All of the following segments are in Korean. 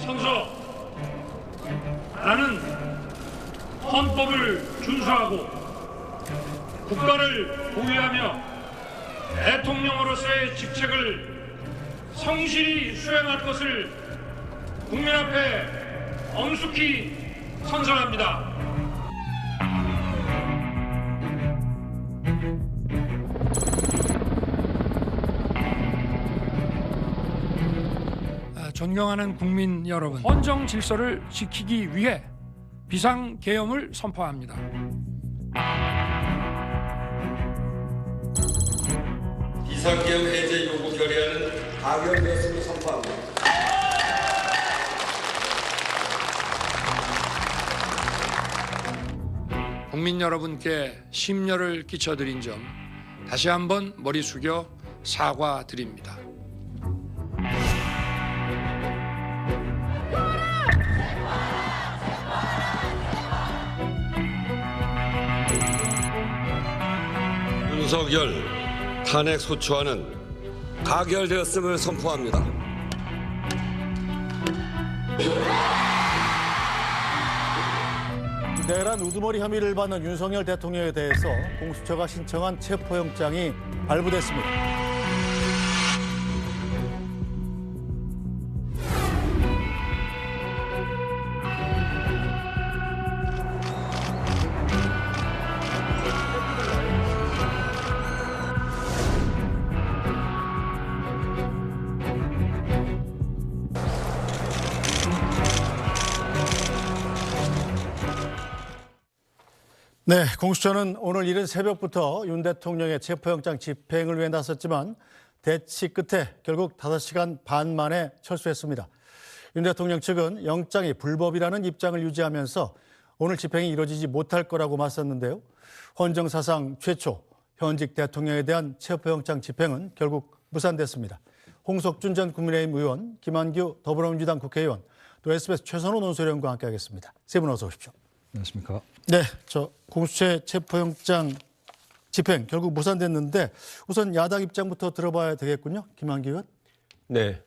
선서 나는 헌법을 준수하고 국가를 보위하며 대통령으로서의 직책을 성실히 수행할 것을 국민 앞에 엄숙히 선서합니다. 존경하는 국민 여러분, 헌정 질서를 지키기 위해 비상계엄을 선포합니다. 비상계엄 해제 요구 결의안은 가결되었음을 선포합니다. 국민 여러분께 심려를 끼쳐드린 점 다시 한번 머리 숙여 사과드립니다. 윤석열 탄핵 소추안은 가결되었음을 선포합니다. 내란 우두머리 혐의를 받는 윤석열 대통령에 대해서 공수처가 신청한 체포영장이 발부됐습니다. 네, 공수처는 오늘 이른 새벽부터 윤 대통령의 체포영장 집행을 위해 나섰지만 대치 끝에 결국 5시간 반 만에 철수했습니다. 윤 대통령 측은 영장이 불법이라는 입장을 유지하면서 오늘 집행이 이루어지지 못할 거라고 맞섰는데요. 헌정사상 최초 현직 대통령에 대한 체포영장 집행은 결국 무산됐습니다. 홍석준 전 국민의힘 의원, 김한규 더불어민주당 국회의원, 또 SBS 최선호 논설위원과 함께하겠습니다. 세 분 어서 오십시오. 안녕하십니까. 네, 공수처의 체포영장 집행 결국 무산됐는데 우선 야당 입장부터 들어봐야 되겠군요. 김한규 의원. 네,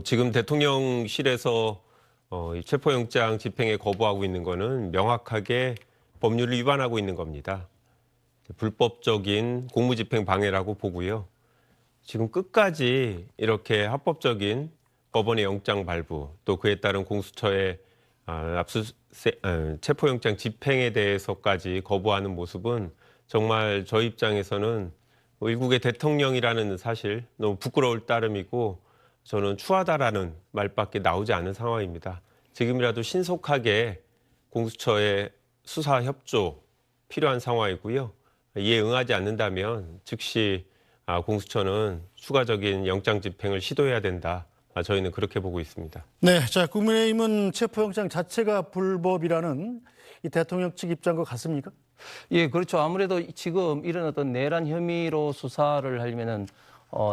지금 대통령실에서 이 체포영장 집행에 거부하고 있는 거는 명확하게 법률을 위반하고 있는 겁니다. 불법적인 공무집행 방해라고 보고요. 지금 끝까지 이렇게 합법적인 법원의 영장 발부 또 그에 따른 공수처의 체포영장 집행에 대해서까지 거부하는 모습은 정말 저희 입장에서는 일국의 대통령이라는 사실 너무 부끄러울 따름이고 저는 추하다라는 말밖에 나오지 않는 상황입니다. 지금이라도 신속하게 공수처의 수사 협조 필요한 상황이고요. 이에 응하지 않는다면 즉시 공수처는 추가적인 영장 집행을 시도해야 된다. 저희는 그렇게 보고 있습니다. 네, 국민의힘은 체포영장 자체가 불법이라는 이 대통령 측 입장과 같습니까? 예, 그렇죠. 아무래도 지금 이런 어떤 내란 혐의로 수사를 하려면은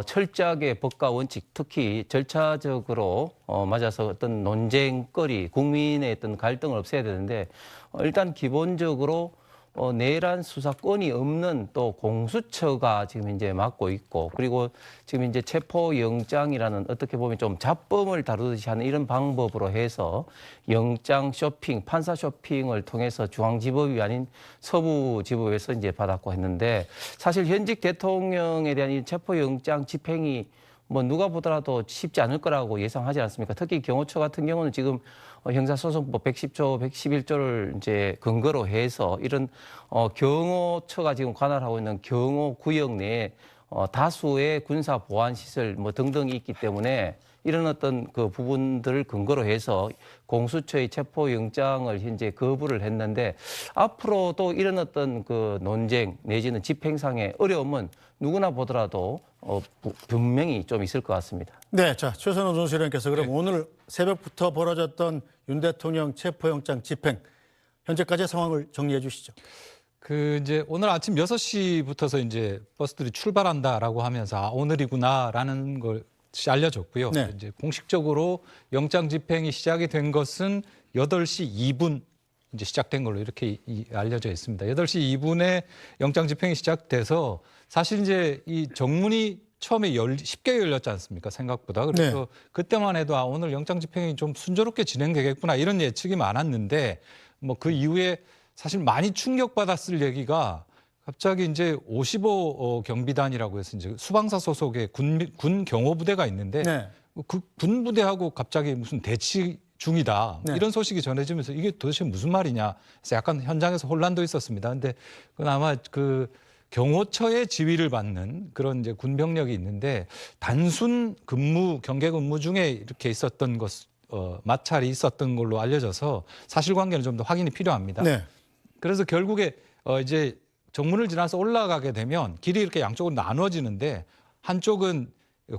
철저하게 법과 원칙, 특히 절차적으로 맞아서 어떤 논쟁거리, 국민의 어떤 갈등을 없애야 되는데 일단 기본적으로 내란 수사권이 없는 또 공수처가 지금 이제 맡고 있고 그리고 지금 이제 체포영장이라는 어떻게 보면 좀 잡범을 다루듯이 하는 이런 방법으로 해서 영장 쇼핑, 판사 쇼핑을 통해서 중앙지법이 아닌 서부지법에서 이제 받았고 했는데 사실 현직 대통령에 대한 이 체포영장 집행이 누가 보더라도 쉽지 않을 거라고 예상하지 않습니까? 특히 경호처 같은 경우는 지금 형사소송법 110조, 111조를 이제 근거로 해서 이런 경호처가 지금 관할하고 있는 경호구역 내에 다수의 군사 보안 시설 등등이 있기 때문에 이런 어떤 그 부분들을 근거로 해서 공수처의 체포영장을 현재 거부를 했는데 앞으로도 이런 어떤 그 논쟁 내지는 집행상의 어려움은 누구나 보더라도 분명히 좀 있을 것 같습니다. 네, 최선호 논설위원께서 그럼 오늘 새벽부터 벌어졌던 윤 대통령 체포영장 집행 현재까지의 상황을 정리해 주시죠. 이제 오늘 아침 6시부터서 이제 버스들이 출발한다라고 하면서 오늘이구나라는 걸 알려졌고요. 네. 이제 공식적으로 영장 집행이 시작이 된 것은 8시 2분 이제 시작된 걸로 이렇게 알려져 있습니다. 8시 2분에 영장 집행이 시작돼서 사실 이제 이 정문이 처음에 쉽게 열렸지 않습니까? 생각보다. 그래서 그때만 해도 오늘 영장 집행이 좀 순조롭게 진행되겠구나 이런 예측이 많았는데 뭐 그 이후에 사실 많이 충격받았을 얘기가 갑자기 이제 55 경비단이라고 해서 이제 수방사 소속의 군 경호부대가 있는데 그 군부대하고 갑자기 무슨 대치 중이다. 이런 소식이 전해지면서 이게 도대체 무슨 말이냐. 그래서 약간 현장에서 혼란도 있었습니다. 근데 그건 아마 그 경호처의 지휘를 받는 그런 이제 군병력이 있는데 단순 경계 근무 중에 이렇게 있었던 마찰이 있었던 걸로 알려져서 사실관계는 좀 더 확인이 필요합니다. 그래서 결국에 이제 정문을 지나서 올라가게 되면 길이 이렇게 양쪽으로 나눠지는데 한쪽은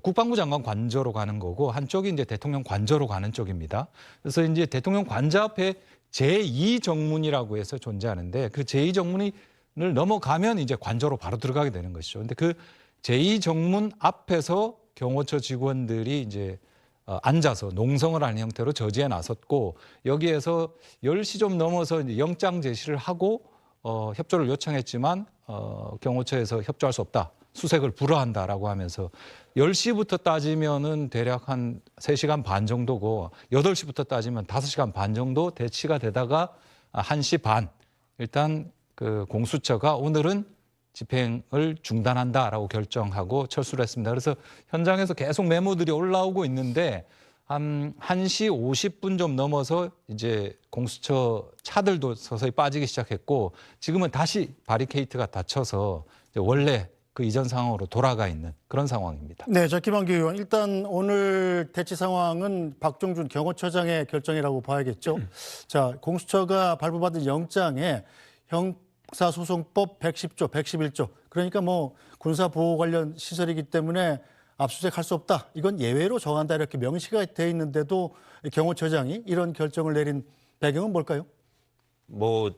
국방부 장관 관저로 가는 거고 한쪽이 이제 대통령 관저로 가는 쪽입니다. 그래서 이제 대통령 관저 앞에 제2정문이라고 해서 존재하는데 그 제2정문을 넘어가면 이제 관저로 바로 들어가게 되는 것이죠. 근데 그 제2정문 앞에서 경호처 직원들이 이제 앉아서 농성을 하는 형태로 저지해 나섰고 여기에서 10시 좀 넘어서 이제 영장 제시를 하고 협조를 요청했지만 경호처에서 협조할 수 없다. 수색을 불허한다라고 하면서 10시부터 따지면은 대략 한 3시간 반 정도고 8시부터 따지면 5시간 반 정도 대치가 되다가 1시 반 일단 그 공수처가 오늘은 집행을 중단한다라고 결정하고 철수를 했습니다. 그래서 현장에서 계속 메모들이 올라오고 있는데 한 1시 50분 좀 넘어서 이제 공수처 차들도 서서히 빠지기 시작했고 지금은 다시 바리케이트가 닫혀서 이제 원래 그 이전 상황으로 돌아가 있는 그런 상황입니다. 네, 김한규 의원. 일단 오늘 대치 상황은 박종준 경호처장의 결정이라고 봐야겠죠. 자, 공수처가 발부받은 영장에 형사소송법 110조, 111조. 그러니까 뭐 군사보호 관련 시설이기 때문에 압수수색할 수 없다. 이건 예외로 정한다 이렇게 명시가 돼 있는데도 경호처장이 이런 결정을 내린 배경은 뭘까요? 뭐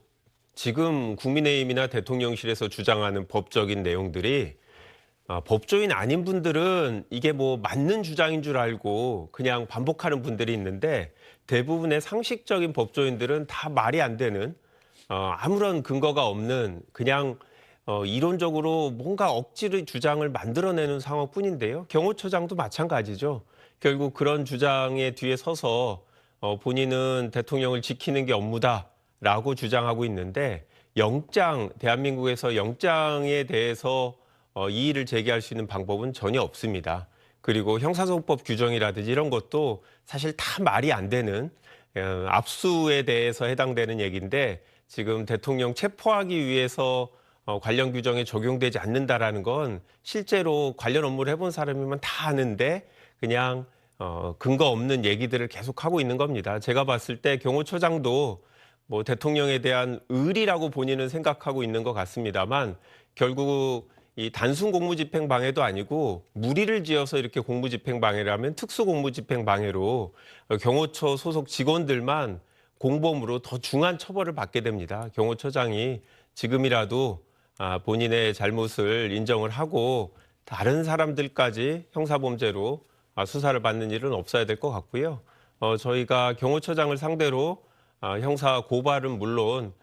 지금 국민의힘이나 대통령실에서 주장하는 법적인 내용들이 법조인 아닌 분들은 이게 뭐 맞는 주장인 줄 알고 그냥 반복하는 분들이 있는데 대부분의 상식적인 법조인들은 다 말이 안 되는 아무런 근거가 없는 그냥 이론적으로 뭔가 억지로 주장을 만들어내는 상황뿐인데요. 경호처장도 마찬가지죠. 결국 그런 주장에 뒤에 서서 본인은 대통령을 지키는 게 업무다라고 주장하고 있는데 대한민국에서 영장에 대해서 이의를 제기할 수 있는 방법은 전혀 없습니다. 그리고 형사소송법 규정이라든지 이런 것도 사실 다 말이 안 되는 압수에 대해서 해당되는 얘기인데 지금 대통령 체포하기 위해서 관련 규정에 적용되지 않는다라는 건 실제로 관련 업무를 해본 사람이면 다 아는데 그냥 근거 없는 얘기들을 계속하고 있는 겁니다. 제가 봤을 때 경호처장도 뭐 대통령에 대한 의리라고 본인은 생각하고 있는 것 같습니다만 결국 이 단순 공무집행 방해도 아니고 무리를 지어서 이렇게 공무집행 방해를 하면 특수공무집행 방해로 경호처 소속 직원들만 공범으로 더 중한 처벌을 받게 됩니다. 경호처장이 지금이라도 본인의 잘못을 인정을 하고 다른 사람들까지 형사범죄로 수사를 받는 일은 없어야 될 것 같고요. 저희가 경호처장을 상대로 형사 고발은 물론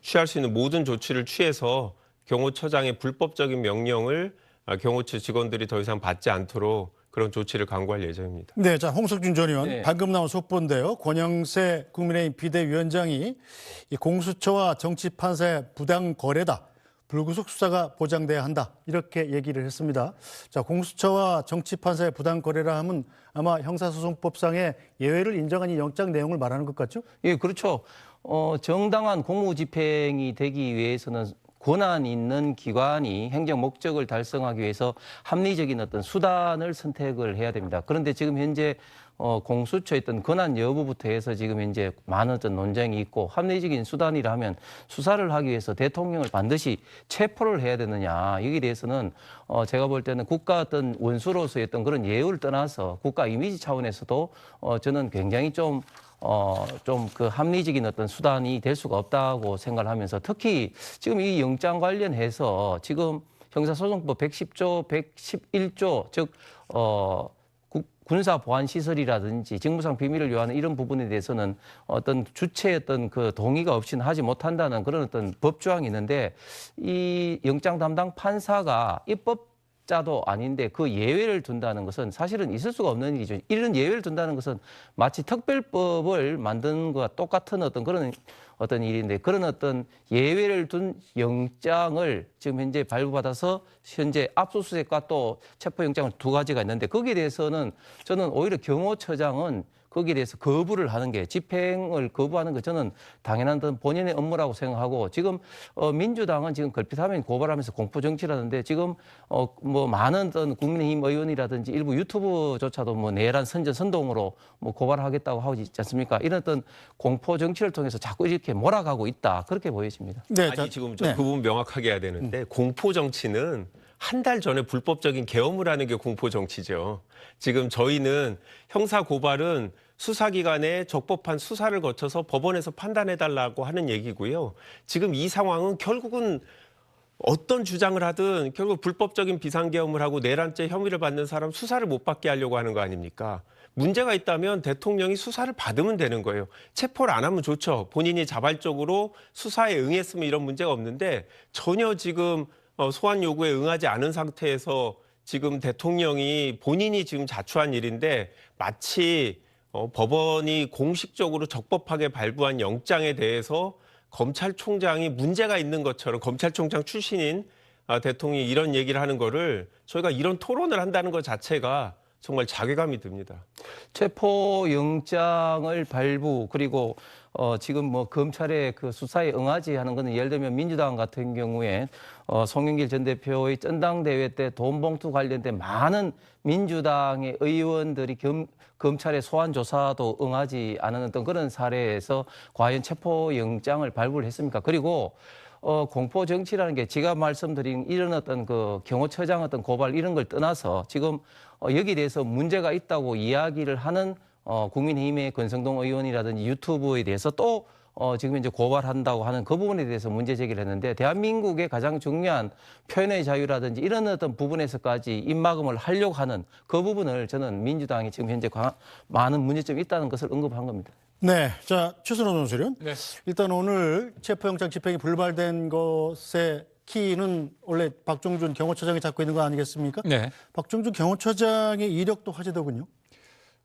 취할 수 있는 모든 조치를 취해서 경호처장의 불법적인 명령을 경호처 직원들이 더 이상 받지 않도록 그런 조치를 강구할 예정입니다. 네, 자 홍석준 전 의원 방금 나온 속보인데요. 권영세 국민의힘 비대위원장이 이 공수처와 정치판사의 부당 거래다. 불구속 수사가 보장돼야 한다. 이렇게 얘기를 했습니다. 자, 공수처와 정치판사의 부당 거래라 하면 아마 형사소송법상의 예외를 인정한 이 영장 내용을 말하는 것 같죠? 예, 그렇죠. 정당한 공무집행이 되기 위해서는 권한 있는 기관이 행정 목적을 달성하기 위해서 합리적인 어떤 수단을 선택을 해야 됩니다. 그런데 지금 현재 공수처의 어떤 권한 여부부터 해서 지금 현재 많은 어떤 논쟁이 있고 합리적인 수단이라면 수사를 하기 위해서 대통령을 반드시 체포를 해야 되느냐 여기에 대해서는 제가 볼 때는 국가 어떤 원수로서의 어떤 그런 예우를 떠나서 국가 이미지 차원에서도 저는 굉장히 좀 그 합리적인 어떤 수단이 될 수가 없다고 생각을 하면서 특히 지금 이 영장 관련해서 지금 형사소송법 110조, 111조, 즉, 군사보안시설이라든지 직무상 비밀을 요하는 이런 부분에 대해서는 어떤 주체의 어떤 그 동의가 없이는 하지 못한다는 그런 어떤 법조항이 있는데 이 영장 담당 판사가 입법 철자도 아닌데 그 예외를 둔다는 것은 사실은 있을 수가 없는 일이죠. 이런 예외를 둔다는 것은 마치 특별법을 만드는 것과 똑같은 어떤 그런 어떤 일인데 그런 어떤 예외를 둔 영장을 지금 현재 발부받아서 현재 압수수색과 또 체포영장을 두 가지가 있는데 거기에 대해서는 저는 오히려 경호처장은 거기에 대해서 거부를 하는 게 집행을 거부하는 거 저는 당연한 어떤 본인의 업무라고 생각하고 지금 민주당은 지금 걸핏하면 고발하면서 공포 정치라는데 지금 뭐 많은 어떤 국민의힘 의원이라든지 일부 유튜브조차도 뭐 내란 선전 선동으로 뭐 고발하겠다고 하고 있지 않습니까? 이런 어떤 공포 정치를 통해서 자꾸 이렇게 몰아가고 있다 그렇게 보여집니다. 네, 아니 지금 그 네. 부분 명확하게 해야 되는데 공포 정치는 한 달 전에 불법적인 계엄을 하는 게 공포 정치죠. 지금 저희는 형사 고발은 수사기관에 적법한 수사를 거쳐서 법원에서 판단해달라고 하는 얘기고요. 지금 이 상황은 결국은 어떤 주장을 하든 결국 불법적인 비상계엄을 하고 내란죄 혐의를 받는 사람 수사를 못 받게 하려고 하는 거 아닙니까? 문제가 있다면 대통령이 수사를 받으면 되는 거예요. 체포를 안 하면 좋죠. 본인이 자발적으로 수사에 응했으면 이런 문제가 없는데 전혀 지금 소환 요구에 응하지 않은 상태에서 지금 대통령이 본인이 지금 자초한 일인데 마치 법원이 공식적으로 적법하게 발부한 영장에 대해서 검찰총장이 문제가 있는 것처럼 검찰총장 출신인 대통령이 이런 얘기를 하는 거를 저희가 이런 토론을 한다는 것 자체가 정말 자괴감이 듭니다. 체포영장을 발부 그리고 지금 뭐 검찰의 그 수사에 응하지 하는 것은 예를 들면 민주당 같은 경우에 송영길 전 대표의 전당대회 때 돈 봉투 관련된 많은 민주당의 의원들이 검찰의 소환 조사도 응하지 않은 어떤 그런 사례에서 과연 체포영장을 발부를 했습니까? 그리고 공포 정치라는 게 제가 말씀드린 이런 어떤 그 경호처장 어떤 고발 이런 걸 떠나서 지금 여기에 대해서 문제가 있다고 이야기를 하는 국민의힘의 권성동 의원이라든지 유튜브에 대해서 또 지금 이제 고발한다고 하는 그 부분에 대해서 문제 제기를 했는데 대한민국의 가장 중요한 표현의 자유라든지 이런 어떤 부분에서까지 입막음을 하려고 하는 그 부분을 저는 민주당이 지금 현재 많은 문제점이 있다는 것을 언급한 겁니다. 네, 자 최순호 논술위원. 네. 일단 오늘 체포영장 집행이 불발된 것의 키는 원래 박종준 경호처장이 잡고 있는 거 아니겠습니까? 네. 박종준 경호처장의 이력도 화제더군요.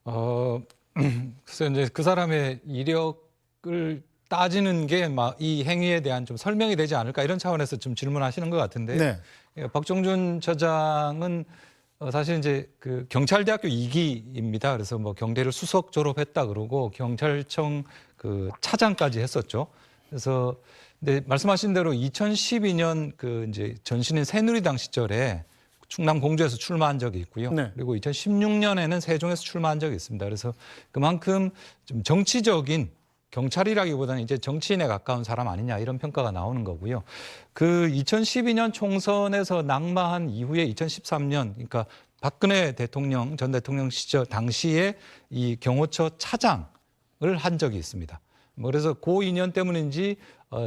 그래서 이제 그 사람의 이력을 따지는 게 막 이 행위에 대한 좀 설명이 되지 않을까 이런 차원에서 좀 질문하시는 것 같은데. 네. 박종준 처장은 사실 이제 그 경찰대학교 2기입니다. 그래서 뭐 경대를 수석 졸업했다 그러고 경찰청 그 차장까지 했었죠. 그래서 근데 말씀하신 대로 2012년 그 이제 전신인 새누리당 시절에 충남 공주에서 출마한 적이 있고요. 네. 그리고 2016년에는 세종에서 출마한 적이 있습니다. 그래서 그만큼 좀 정치적인 경찰이라기보다는 이제 정치인에 가까운 사람 아니냐 이런 평가가 나오는 거고요. 그 2012년 총선에서 낙마한 이후에 2013년 그러니까 박근혜 대통령 전 대통령 시절 당시에 이 경호처 차장을 한 적이 있습니다. 뭐 그래서 그 인연 때문인지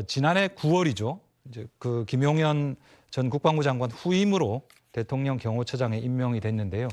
지난해 9월이죠. 이제 그 김용현 전 국방부 장관 후임으로 대통령 경호처장에 임명이 됐는데요.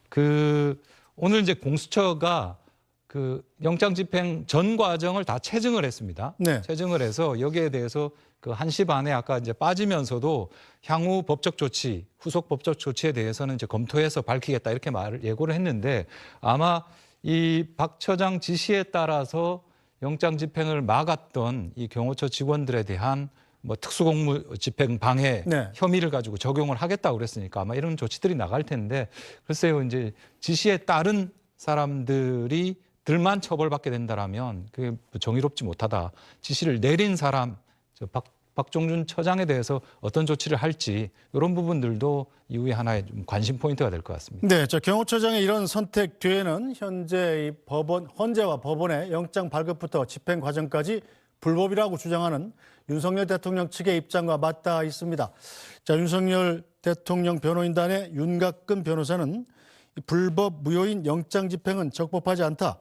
그 오늘 이제 공수처가 그 영장 집행 전 과정을 다 체증을 했습니다. 네. 체증을 해서 여기에 대해서 그 1시 반에 아까 이제 빠지면서도 향후 법적 조치, 후속 법적 조치에 대해서는 이제 검토해서 밝히겠다 이렇게 예고를 했는데 아마 이 박 처장 지시에 따라서 영장 집행을 막았던 이 경호처 직원들에 대한 뭐 특수공무 집행 방해 네. 혐의를 가지고 적용을 하겠다고 그랬으니까 아마 이런 조치들이 나갈 텐데 글쎄요 이제 지시에 따른 사람들이 들만 처벌받게 된다라면 그게 정의롭지 못하다. 지시를 내린 사람 박종준 처장에 대해서 어떤 조치를 할지 이런 부분들도 이후에 하나의 좀 관심 포인트가 될 것 같습니다. 네, 자 경호처장의 이런 선택 뒤에는 현재 이 헌재와 법원의 영장 발급부터 집행 과정까지 불법이라고 주장하는 윤석열 대통령 측의 입장과 맞닿아 있습니다. 자 윤석열 대통령 변호인단의 윤곽근 변호사는 불법 무효인 영장 집행은 적법하지 않다.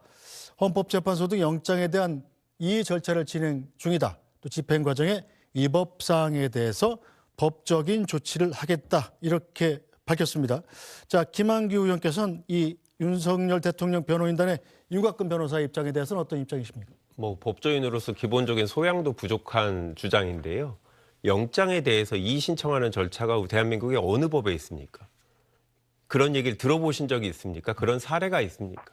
헌법재판소 등 영장에 대한 이의 절차를 진행 중이다. 또 집행 과정의 위법 사항에 대해서 법적인 조치를 하겠다. 이렇게 밝혔습니다. 자, 김한규 의원께서는 이 윤석열 대통령 변호인단의 윤곽근 변호사의 입장에 대해서는 어떤 입장이십니까? 뭐 법조인으로서 기본적인 소양도 부족한 주장인데요. 영장에 대해서 이의 신청하는 절차가 대한민국의 어느 법에 있습니까? 그런 얘기를 들어보신 적이 있습니까? 그런 사례가 있습니까?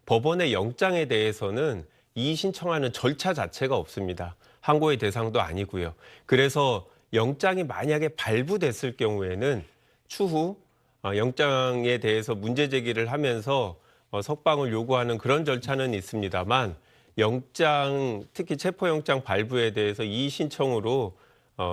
법원의 영장에 대해서는 이의 신청하는 절차 자체가 없습니다. 항고의 대상도 아니고요. 그래서 영장이 만약에 발부됐을 경우에는 추후 영장에 대해서 문제 제기를 하면서 석방을 요구하는 그런 절차는 있습니다만 영장, 특히 체포영장 발부에 대해서 이의 신청으로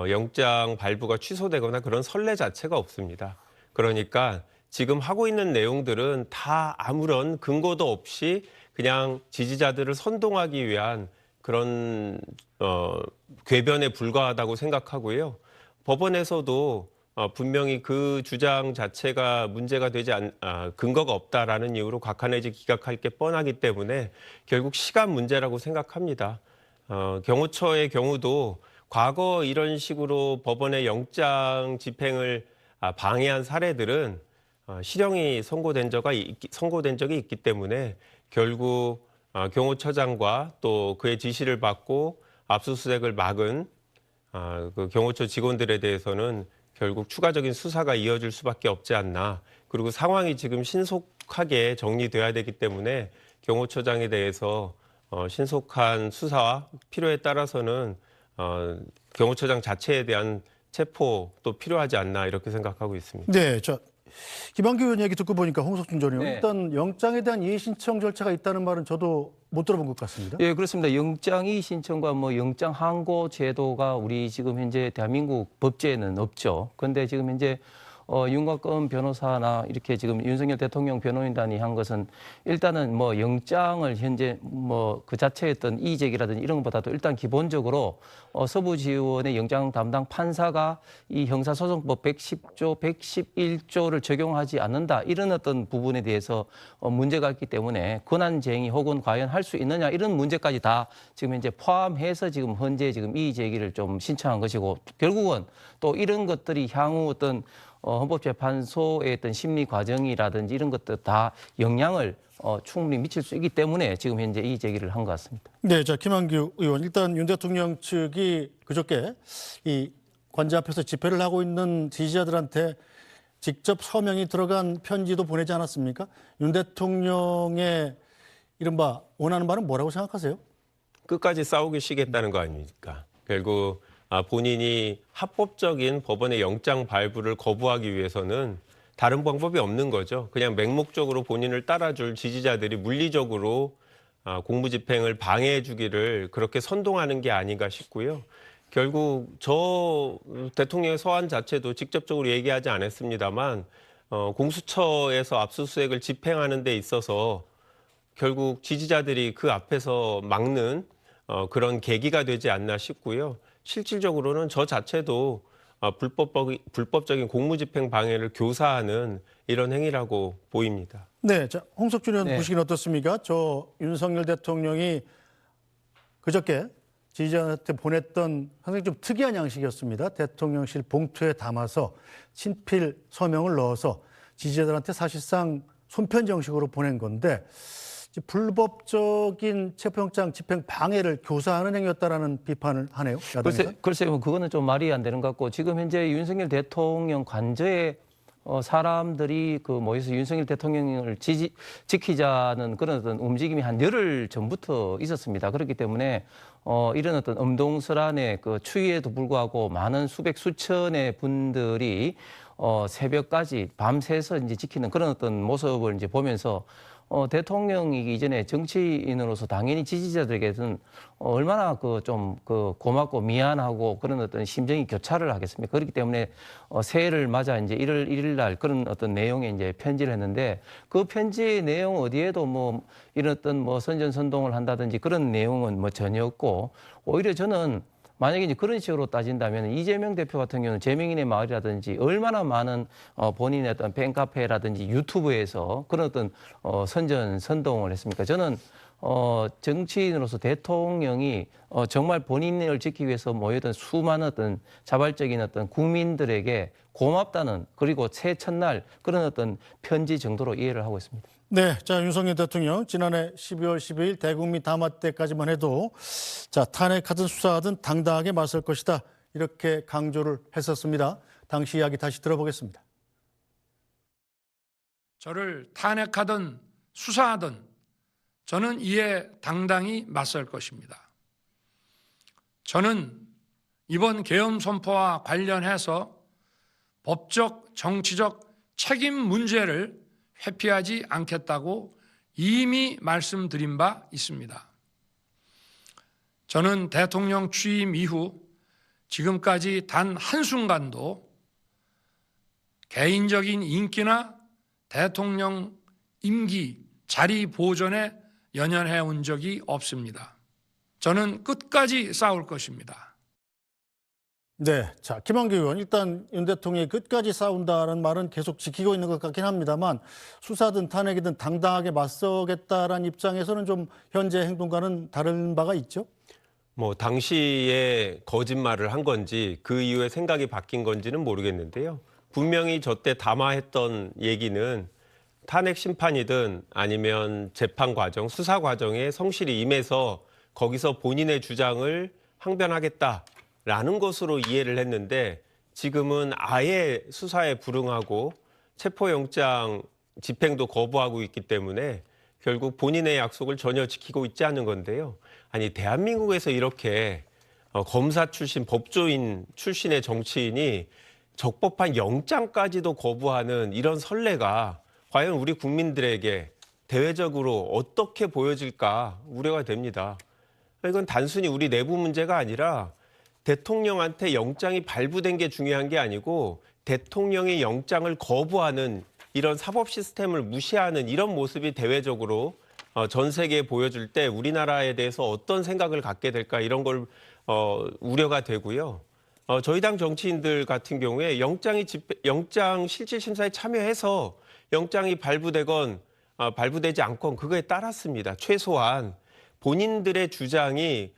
영장 발부가 취소되거나 그런 선례 자체가 없습니다. 그러니까 지금 하고 있는 내용들은 다 아무런 근거도 없이 그냥 지지자들을 선동하기 위한 그런 궤변에 불과하다고 생각하고요. 법원에서도 분명히 그 주장 자체가 문제가 되지 근거가 없다라는 이유로 각하 내지 기각할 게 뻔하기 때문에 결국 시간 문제라고 생각합니다. 경호처의 경우도 과거 이런 식으로 법원의 영장 집행을 방해한 사례들은 실형이 선고된 적이 있기 때문에 결국 경호처장과 또 그의 지시를 받고 압수수색을 막은 그 경호처 직원들에 대해서는 결국 추가적인 수사가 이어질 수밖에 없지 않나. 그리고 상황이 지금 신속하게 정리돼야 되기 때문에 경호처장에 대해서 신속한 수사와 필요에 따라서는 경호처장 자체에 대한 체포도 필요하지 않나 이렇게 생각하고 있습니다. 네, 김한규 의원 얘기 듣고 보니까 홍석준 전 의원 네. 일단 영장에 대한 이의 신청 절차가 있다는 말은 저도 못 들어본 것 같습니다. 예, 그렇습니다. 영장 이의 신청과 뭐 영장 항고 제도가 우리 지금 현재 대한민국 법제에는 없죠. 그런데 지금 현재 윤곽근 변호사나 이렇게 지금 윤석열 대통령 변호인단이 한 것은 일단은 뭐 영장을 현재 뭐 그 자체의 어떤 이의 제기라든지 이런 것보다도 일단 기본적으로 서부지원의 영장 담당 판사가 이 형사소송법 110조, 111조를 적용하지 않는다 이런 어떤 부분에 대해서 문제가 있기 때문에 권한쟁의 혹은 과연 할 수 있느냐 이런 문제까지 다 지금 현재 포함해서 지금 현재 지금 이의 제기를 좀 신청한 것이고 결국은 또 이런 것들이 향후 어떤 헌법재판소의 어떤 심리 과정이라든지 이런 것들 다 영향을 충분히 미칠 수 있기 때문에 지금 현재 이의 제기를 한 것 같습니다. 네, 김한규 의원 일단 윤 대통령 측이 그저께 이 관저 앞에서 집회를 하고 있는 지지자들한테 직접 서명이 들어간 편지도 보내지 않았습니까? 윤 대통령의 이른바 원하는 바는 뭐라고 생각하세요? 끝까지 싸우시겠다는 거 아닙니까? 결국 본인이 합법적인 법원의 영장 발부를 거부하기 위해서는 다른 방법이 없는 거죠. 그냥 맹목적으로 본인을 따라줄 지지자들이 물리적으로 공무집행을 방해해 주기를 그렇게 선동하는 게 아닌가 싶고요. 결국 저 대통령의 서한 자체도 직접적으로 얘기하지 않았습니다만 공수처에서 압수수색을 집행하는 데 있어서 결국 지지자들이 그 앞에서 막는 그런 계기가 되지 않나 싶고요. 실질적으로는 저 자체도 불법적인 공무집행 방해를 교사하는 이런 행위라고 보입니다. 네, 홍석준 의원 네. 보시기는 어떻습니까? 윤석열 대통령이 그저께 지지자한테 보냈던 상당히 좀 특이한 양식이었습니다. 대통령실 봉투에 담아서 친필 서명을 넣어서 지지자들한테 사실상 손편지 형식으로 보낸 건데 불법적인 체포영장 집행 방해를 교사하는 행위였다라는 비판을 하네요. 야당에서. 글쎄요, 그거는 좀 말이 안 되는 것 같고 지금 현재 윤석열 대통령 관저에 사람들이 그 모여서 윤석열 대통령을 지키자는 그런 어떤 움직임이 한 열흘 전부터 있었습니다. 그렇기 때문에 이런 어떤 엄동설안의 그 추위에도 불구하고 많은 수천의 분들이 새벽까지 밤새서 이제 지키는 그런 어떤 모습을 이제 보면서 대통령이기 이전에 정치인으로서 당연히 지지자들에게는 얼마나 좀 고맙고 미안하고 그런 어떤 심정이 교차를 하겠습니까? 그렇기 때문에 새해를 맞아 이제 1월 1일 날 그런 어떤 내용의 이제 편지를 했는데 그 편지의 내용 어디에도 뭐 이런 어떤 뭐 선전선동을 한다든지 그런 내용은 뭐 전혀 없고 오히려 저는 만약에 이제 그런 식으로 따진다면 이재명 대표 같은 경우는 재명인의 마을이라든지 얼마나 많은 본인의 어떤 팬카페라든지 유튜브에서 그런 어떤 선전선동을 했습니까? 저는 정치인으로서 대통령이 정말 본인을 지키기 위해서 모였던 수많은 어떤 자발적인 어떤 국민들에게 고맙다는 그리고 새해 첫날 그런 어떤 편지 정도로 이해를 하고 있습니다. 네, 윤석열 대통령 지난해 12월 12일 대국민 담화 때까지만 해도 탄핵하든 수사하든 당당하게 맞설 것이다 이렇게 강조를 했었습니다. 당시 이야기 다시 들어보겠습니다. 저를 탄핵하든 수사하든 저는 이에 당당히 맞설 것입니다. 저는 이번 계엄 선포와 관련해서 법적, 정치적 책임 문제를 회피하지 않겠다고 이미 말씀드린 바 있습니다. 저는 대통령 취임 이후 지금까지 단 한순간도 개인적인 인기나 대통령 임기 자리 보존에 연연해 온 적이 없습니다. 저는 끝까지 싸울 것입니다. 네, 자 김한규 의원, 일단 윤 대통령이 끝까지 싸운다는 말은 계속 지키고 있는 것 같긴 합니다만 수사든 탄핵이든 당당하게 맞서겠다라는 입장에서는 좀 현재 행동과는 다른 바가 있죠? 뭐 당시에 거짓말을 한 건지 그 이후에 생각이 바뀐 건지는 모르겠는데요. 분명히 저때 담화했던 얘기는 탄핵 심판이든 아니면 재판 과정, 수사 과정에 성실히 임해서 거기서 본인의 주장을 항변하겠다라는 것으로 이해를 했는데 지금은 아예 수사에 불응하고 체포영장 집행도 거부하고 있기 때문에 결국 본인의 약속을 전혀 지키고 있지 않은 건데요. 아니 대한민국에서 이렇게 검사 출신, 법조인 출신의 정치인이 적법한 영장까지도 거부하는 이런 선례가 과연 우리 국민들에게 대외적으로 어떻게 보여질까 우려가 됩니다. 이건 단순히 우리 내부 문제가 아니라 대통령한테 영장이 발부된 게 중요한 게 아니고 대통령의 영장을 거부하는 이런 사법 시스템을 무시하는 이런 모습이 대외적으로 전 세계에 보여줄 때 우리나라에 대해서 어떤 생각을 갖게 될까 이런 걸 우려가 되고요. 저희 당 정치인들 같은 경우에 영장 실질 심사에 참여해서 영장이 발부되건 발부되지 않건 그거에 따랐습니다. 최소한 본인들의 주장이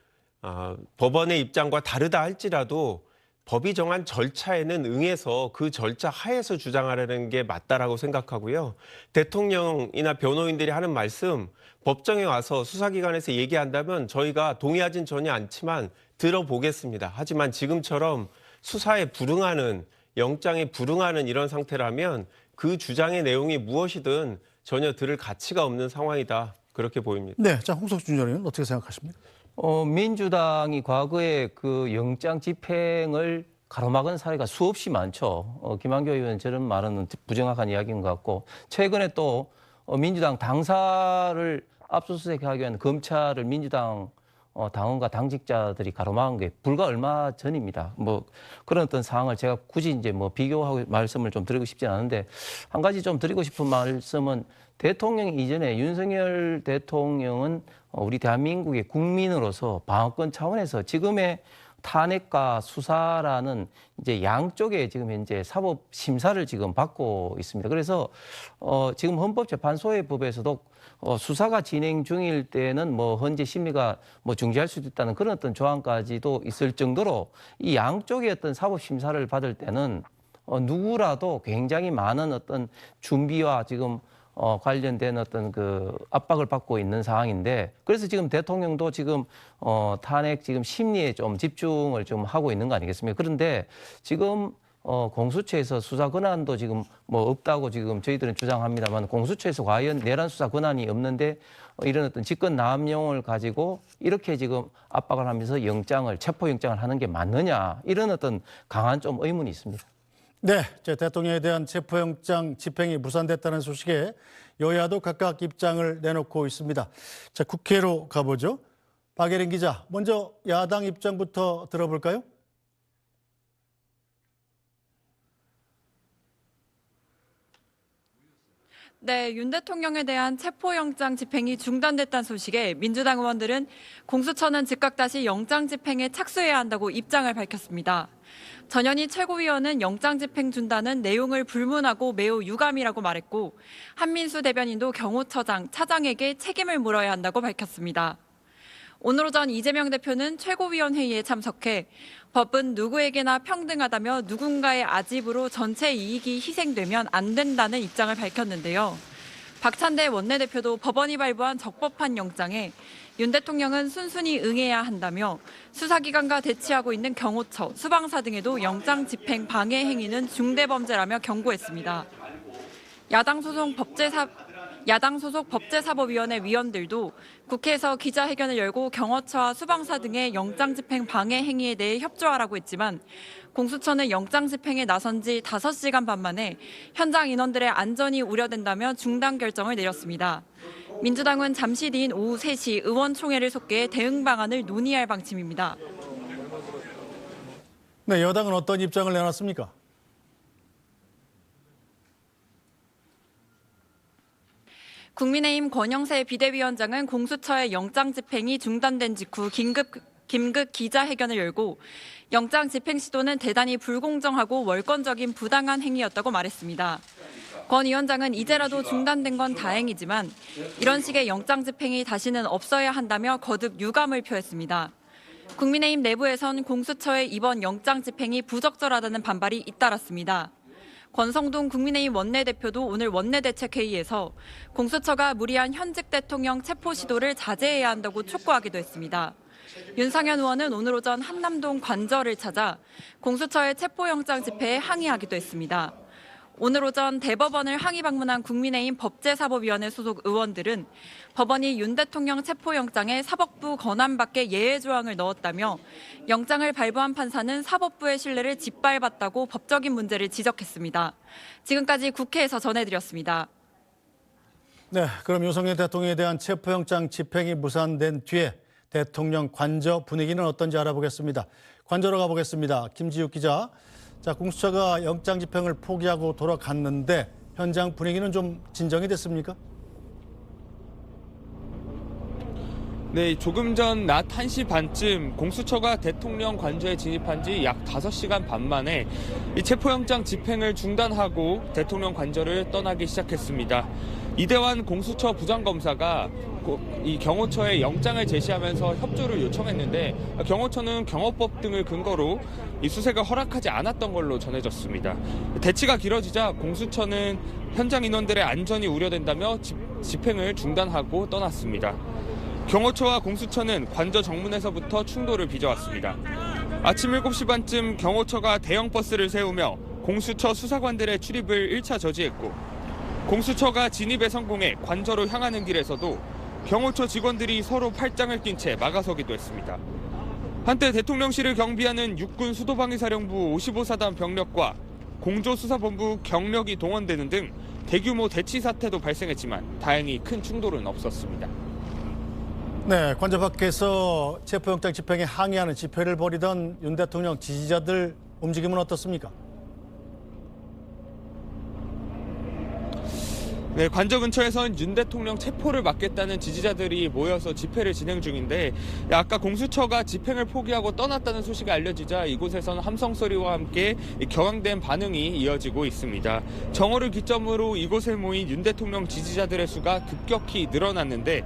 법원의 입장과 다르다 할지라도 법이 정한 절차에는 응해서 그 절차 하에서 주장하려는 게 맞다라고 생각하고요. 대통령이나 변호인들이 하는 말씀 법정에 와서 수사기관에서 얘기한다면 저희가 동의하진 전혀 않지만 들어보겠습니다. 하지만 지금처럼 수사에 불응하는, 영장에 불응하는 이런 상태라면 그 주장의 내용이 무엇이든 전혀 들을 가치가 없는 상황이다. 그렇게 보입니다. 네, 자 홍석준 의원은 어떻게 생각하십니까? 민주당이 과거에 그 영장 집행을 가로막은 사례가 수없이 많죠. 김한교 의원 저런 말은 부정확한 이야기인 것 같고 최근에 또 민주당 당사를 압수수색하기 위한 검찰을 민주당 당원과 당직자들이 가로막은 게 불과 얼마 전입니다. 뭐 그런 어떤 상황을 제가 굳이 이제 뭐 비교하고 말씀을 좀 드리고 싶진 않은데 한 가지 좀 드리고 싶은 말씀은 대통령 이전에 윤석열 대통령은 우리 대한민국의 국민으로서 방어권 차원에서 지금의 탄핵과 수사라는 이제 양쪽에 지금 현재 사법 심사를 지금 받고 있습니다. 그래서 지금 헌법재판소의 법에서도 수사가 진행 중일 때는 뭐 헌재 심리가 뭐 중지할 수도 있다는 그런 어떤 조항까지도 있을 정도로 이 양쪽의 어떤 사법 심사를 받을 때는 누구라도 굉장히 많은 어떤 준비와 지금 관련된 어떤 그 압박을 받고 있는 상황인데 그래서 지금 대통령도 지금 탄핵 지금 심리에 좀 집중을 좀 하고 있는 거 아니겠습니까? 그런데 지금 공수처에서 수사 권한도 지금 뭐 없다고 지금 저희들은 주장합니다만 공수처에서 과연 내란 수사 권한이 없는데 이런 어떤 직권 남용을 가지고 이렇게 지금 압박을 하면서 체포영장을 하는 게 맞느냐 이런 어떤 강한 좀 의문이 있습니다. 네, 대통령에 대한 체포영장 집행이 무산됐다는 소식에 여야도 각각 입장을 내놓고 있습니다. 자, 국회로 가보죠. 박예린 기자, 먼저 야당 입장부터 들어볼까요? 네, 윤 대통령에 대한 체포영장 집행이 중단됐다는 소식에 민주당 의원들은 공수처는 즉각 다시 영장 집행에 착수해야 한다고 입장을 밝혔습니다. 전현희 최고위원은 영장 집행 중단은 내용을 불문하고 매우 유감이라고 말했고 한민수 대변인도 경호처장, 차장에게 책임을 물어야 한다고 밝혔습니다. 오늘 오전 이재명 대표는 최고위원 회의에 참석해 법은 누구에게나 평등하다며 누군가의 아집으로 전체 이익이 희생되면 안 된다는 입장을 밝혔는데요. 박찬대 원내대표도 법원이 발부한 적법한 영장에 윤 대통령은 순순히 응해야 한다며 수사기관과 대치하고 있는 경호처, 수방사 등에도 영장 집행 방해 행위는 중대범죄라며 경고했습니다. 야당 소속 법제사법위원회 위원들도 국회에서 기자회견을 열고 경호처와 수방사 등의 영장집행 방해 행위에 대해 협조하라고 했지만 공수처는 영장집행에 나선 지 5시간 반 만에 현장 인원들의 안전이 우려된다며 중단 결정을 내렸습니다. 민주당은 잠시 뒤인 오후 3시 의원총회를 속개해 대응 방안을 논의할 방침입니다. 네, 여당은 어떤 입장을 내놨습니까? 국민의힘 권영세 비대위원장은 공수처의 영장 집행이 중단된 직후 긴급 기자회견을 열고 영장 집행 시도는 대단히 불공정하고 월권적인 부당한 행위였다고 말했습니다. 권 위원장은 이제라도 중단된 건 다행이지만 이런 식의 영장 집행이 다시는 없어야 한다며 거듭 유감을 표했습니다. 국민의힘 내부에선 공수처의 이번 영장 집행이 부적절하다는 반발이 잇따랐습니다. 권성동 국민의힘 원내대표도 오늘 원내대책회의에서 공수처가 무리한 현직 대통령 체포 시도를 자제해야 한다고 촉구하기도 했습니다. 윤상현 의원은 오늘 오전 한남동 관저를 찾아 공수처의 체포영장 집회에 항의하기도 했습니다. 오늘 오전 대법원을 항의 방문한 국민의힘 법제사법위원회 소속 의원들은 법원이 윤 대통령 체포영장에 사법부 권한 밖의 예외 조항을 넣었다며 영장을 발부한 판사는 사법부의 신뢰를 짓밟았다고 법적인 문제를 지적했습니다. 지금까지 국회에서 전해드렸습니다. 네, 그럼 윤석열 대통령에 대한 체포영장 집행이 무산된 뒤에 대통령 관저 분위기는 어떤지 알아보겠습니다. 관저로 가보겠습니다. 김지욱 기자. 자, 공수처가 영장 집행을 포기하고 돌아갔는데 현장 분위기는 좀 진정이 됐습니까? 네, 조금 전 낮 1시 반쯤 공수처가 대통령 관저에 진입한 지 약 5시간 반 만에 이 체포영장 집행을 중단하고 대통령 관저를 떠나기 시작했습니다. 이대환 공수처 부장검사가 이 경호처에 영장을 제시하면서 협조를 요청했는데 경호처는 경호법 등을 근거로 이 수색을 허락하지 않았던 걸로 전해졌습니다. 대치가 길어지자 공수처는 현장 인원들의 안전이 우려된다며 집행을 중단하고 떠났습니다. 경호처와 공수처는 관저 정문에서부터 충돌을 빚어왔습니다. 아침 7시 반쯤 경호처가 대형 버스를 세우며 공수처 수사관들의 출입을 1차 저지했고 공수처가 진입에 성공해 관저로 향하는 길에서도 경호처 직원들이 서로 팔짱을 낀 채 막아서기도 했습니다. 한때 대통령실을 경비하는 육군 수도방위사령부 55사단 병력과 공조수사본부 경력이 동원되는 등 대규모 대치 사태도 발생했지만 다행히 큰 충돌은 없었습니다. 네, 관저 밖에서 체포영장 집행에 항의하는 집회를 벌이던 윤 대통령 지지자들 움직임은 어떻습니까? 네, 관저 근처에선 윤 대통령 체포를 막겠다는 지지자들이 모여서 집회를 진행 중인데 아까 공수처가 집행을 포기하고 떠났다는 소식이 알려지자 이곳에서는 함성 소리와 함께 격앙된 반응이 이어지고 있습니다. 정오를 기점으로 이곳에 모인 윤 대통령 지지자들의 수가 급격히 늘어났는데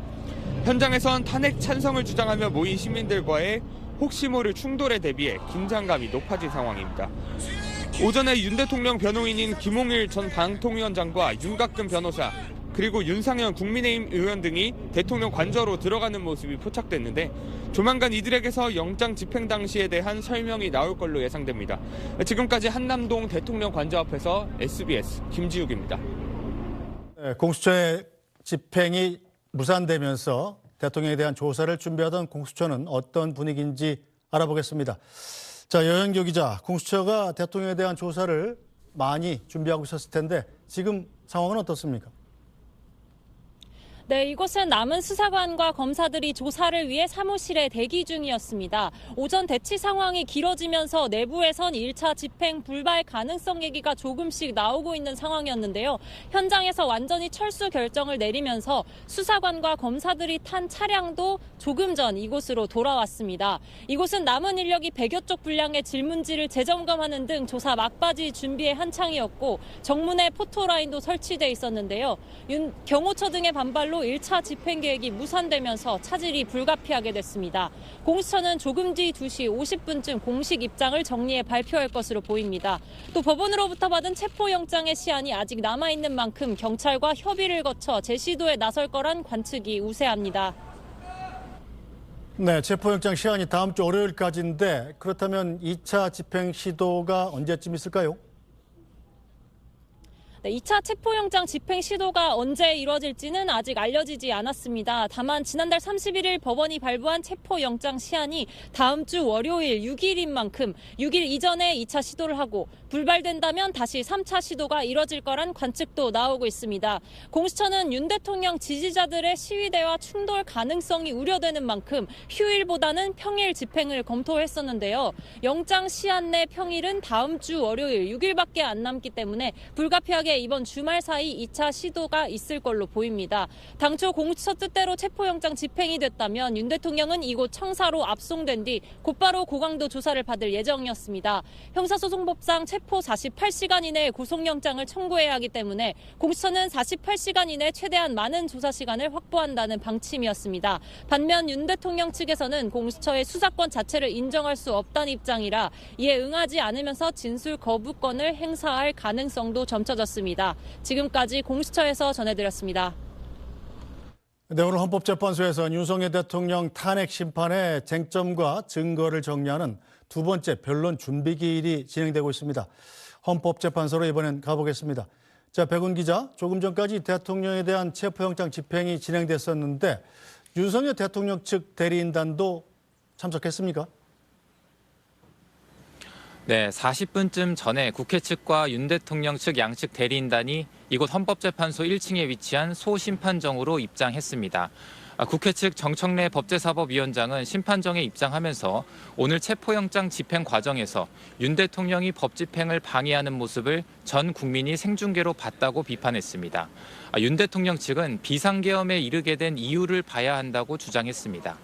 현장에선 탄핵 찬성을 주장하며 모인 시민들과의 혹시 모를 충돌에 대비해 긴장감이 높아진 상황입니다. 오전에 윤 대통령 변호인인 김홍일 전 방통위원장과 윤곽근 변호사 그리고 윤상현 국민의힘 의원 등이 대통령 관저로 들어가는 모습이 포착됐는데 조만간 이들에게서 영장 집행 당시에 대한 설명이 나올 걸로 예상됩니다. 지금까지 한남동 대통령 관저 앞에서 SBS 김지욱입니다. 네, 공수처의 집행이 무산되면서 대통령에 대한 조사를 준비하던 공수처는 어떤 분위기인지 알아보겠습니다. 자, 여현교 기자, 공수처가 대통령에 대한 조사를 많이 준비하고 있었을 텐데 지금 상황은 어떻습니까? 네, 이곳은 남은 수사관과 검사들이 조사를 위해 사무실에 대기 중이었습니다. 오전 대치 상황이 길어지면서 내부에선 1차 집행 불발 가능성 얘기가 조금씩 나오고 있는 상황이었는데요. 현장에서 완전히 철수 결정을 내리면서 수사관과 검사들이 탄 차량도 조금 전 이곳으로 돌아왔습니다. 이곳은 남은 인력이 100여 쪽 분량의 질문지를 재점검하는 등 조사 막바지 준비에 한창이었고 정문에 포토라인도 설치돼 있었는데요. 경호처 등의 반발로 1차 집행 계획이 무산되면서 차질이 불가피하게 됐습니다. 공수처는 조금 뒤 2시 50분쯤 공식 입장을 정리해 발표할 것으로 보입니다. 또 법원으로부터 받은 체포영장의 시한이 아직 남아있는 만큼 경찰과 협의를 거쳐 재시도에 나설 거란 관측이 우세합니다. 네, 체포영장 시한이 다음 주 월요일까지인데 그렇다면 2차 집행 시도가 언제쯤 있을까요? 네, 2차 체포영장 집행 시도가 언제 이뤄질지는 아직 알려지지 않았습니다. 다만 지난달 31일 법원이 발부한 체포영장 시한이 다음 주 월요일 6일인 만큼 6일 이전에 2차 시도를 하고 불발된다면 다시 3차 시도가 이뤄질 거란 관측도 나오고 있습니다. 공수처는 윤 대통령 지지자들의 시위대와 충돌 가능성이 우려되는 만큼 휴일보다는 평일 집행을 검토했었는데요. 영장 시한 내 평일은 다음 주 월요일 6일밖에 안 남기 때문에 불가피하게 이번 주말 사이 2차 시도가 있을 걸로 보입니다. 당초 공수처 뜻대로 체포영장 집행이 됐다면 윤 대통령은 이곳 청사로 압송된 뒤 곧바로 고강도 조사를 받을 예정이었습니다. 형사소송법상 체포 48시간 이내에 구속영장을 청구해야 하기 때문에 공수처는 48시간 이내 최대한 많은 조사 시간을 확보한다는 방침이었습니다. 반면 윤 대통령 측에서는 공수처의 수사권 자체를 인정할 수 없다는 입장이라 이에 응하지 않으면서 진술 거부권을 행사할 가능성도 점쳐졌습니다. 지금까지 공수처에서 전해드렸습니다. 네, 오늘 헌법재판소에서 윤석열 대통령 탄핵 심판의 쟁점과 증거를 정리하는 두 번째 변론 준비 기일이 진행되고 있습니다. 헌법재판소로 이번엔 가보겠습니다. 자, 백운 기자, 조금 전까지 대통령에 대한 체포영장 집행이 진행됐었는데 윤석열 대통령 측 대리인단도 참석했습니까? 네, 40분쯤 전에 국회 측과 윤 대통령 측 양측 대리인단이 이곳 헌법재판소 1층에 위치한 소심판정으로 입장했습니다. 국회 측 정청래 법제사법위원장은 심판정에 입장하면서 오늘 체포영장 집행 과정에서 윤 대통령이 법 집행을 방해하는 모습을 전 국민이 생중계로 봤다고 비판했습니다. 윤 대통령 측은 비상계엄에 이르게 된 이유를 봐야 한다고 주장했습니다.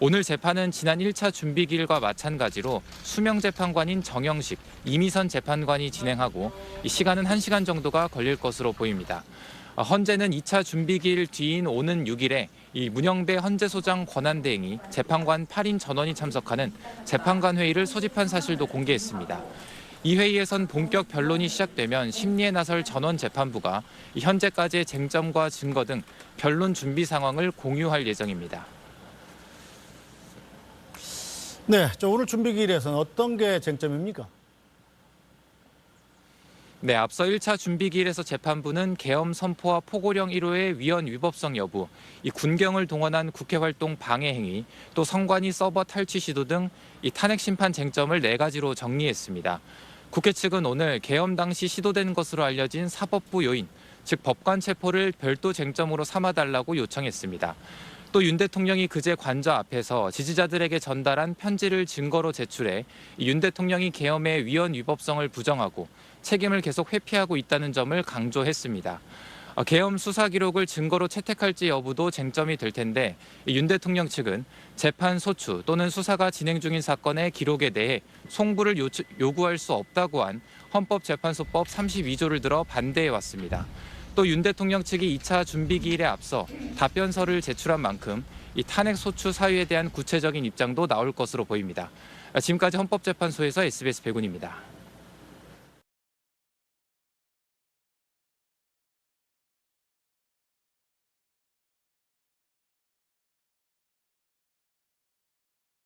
오늘 재판은 지난 1차 준비기일과 마찬가지로 수명 재판관인 정영식, 이미선 재판관이 진행하고 이 시간은 1시간 정도가 걸릴 것으로 보입니다. 헌재는 2차 준비기일 뒤인 오는 6일에 이 문영배 헌재소장 권한대행이 재판관 8인 전원이 참석하는 재판관 회의를 소집한 사실도 공개했습니다. 이 회의에선 본격 변론이 시작되면 심리에 나설 전원 재판부가 현재까지의 쟁점과 증거 등 변론 준비 상황을 공유할 예정입니다. 네, 오늘 준비기일에서는 어떤 게 쟁점입니까? 네, 앞서 1차 준비기일에서 재판부는 계엄 선포와 포고령 1호의 위헌 위법성 여부, 이 군경을 동원한 국회 활동 방해 행위, 또 선관위 서버 탈취 시도 등 이 탄핵 심판 쟁점을 4가지로 정리했습니다. 국회 측은 오늘 계엄 당시 시도된 것으로 알려진 사법부 요인, 즉 법관 체포를 별도 쟁점으로 삼아달라고 요청했습니다. 또 윤 대통령이 그제 관저 앞에서 지지자들에게 전달한 편지를 증거로 제출해 윤 대통령이 계엄의 위헌 위법성을 부정하고 책임을 계속 회피하고 있다는 점을 강조했습니다. 계엄 수사 기록을 증거로 채택할지 여부도 쟁점이 될 텐데 윤 대통령 측은 재판 소추 또는 수사가 진행 중인 사건의 기록에 대해 송부를 요구할 수 없다고 한 헌법재판소법 32조를 들어 반대해왔습니다. 또 윤 대통령 측이 2차 준비기일에 앞서 답변서를 제출한 만큼 이 탄핵 소추 사유에 대한 구체적인 입장도 나올 것으로 보입니다. 지금까지 헌법재판소에서 SBS 백운입니다.